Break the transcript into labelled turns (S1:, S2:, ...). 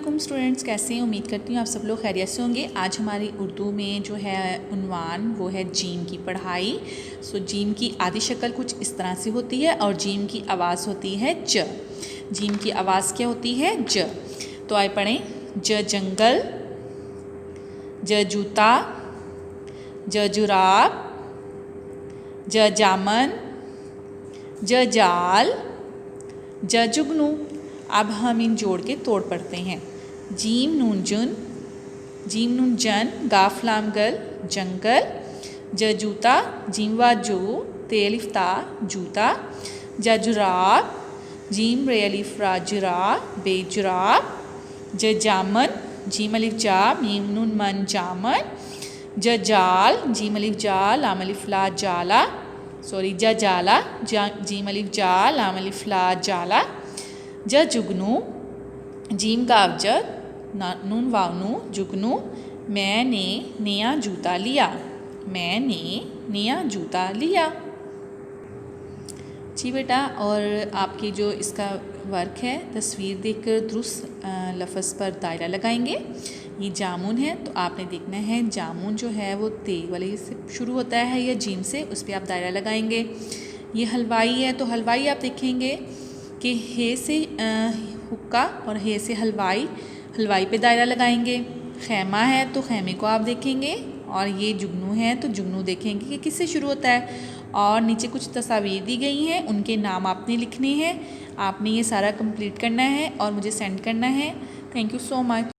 S1: वालेकुम स्टूडेंट्स, कैसे हैं? उम्मीद करती हूँ आप सब लोग खैरियत से होंगे। आज हमारी उर्दू में जो है उन्वान वो है जीम की पढ़ाई। जीम की आदि शक्ल कुछ इस तरह से होती है और जीम की आवाज़ होती है ज। जीम की आवाज़ क्या होती है? ज। तो आए पढ़ें। ज जंगल, ज जूता, ज जुराब, ज जामन, ज जाल, ज जुगनू। अब हम इन जोड़ के तोड़ पढ़ते हैं। जीम नून जुन, जीम नून जन, गाफ लाम गल जंगल, ज जूता, जीम वा जू, ते अलिफ ता जूता, ज जुराब, जीम रे अलिफ रा जुराब, बे जुराब, ज जामन, जीम अलिफ जा, मीम नून मन जामन, ज जाल, जीम अलिफ जा, लाम अलिफ ला जाला, ज जाला, जीम अलिफ जा, लाम अलिफ ला जाला, ज जुगनू, जीम गाव ज, नून वाव नू जुगनू। मैंने नया जूता लिया, मैंने नया जूता लिया। जी बेटा, और आपकी जो इसका वर्क है, तस्वीर देखकर दुरुस्त लफ्ज़ पर दायरा लगाएंगे। ये जामुन है तो आपने देखना है जामुन जो है वो ते वाले से शुरू होता है या जीम से, उस पर आप दायरा लगाएंगे। ये हलवाई है तो हलवाई आप देखेंगे कि हे से हुक्का और हे से हलवाई, हलवाई पे दायरा लगाएंगे। खैमा है तो खैमे को आप देखेंगे, और ये जुगनू है तो जुगनू देखेंगे कि किससे शुरू होता है। और नीचे कुछ तस्वीर दी गई हैं, उनके नाम आपने लिखने हैं। आपने ये सारा कंप्लीट करना है और मुझे सेंड करना है। Thank you so much.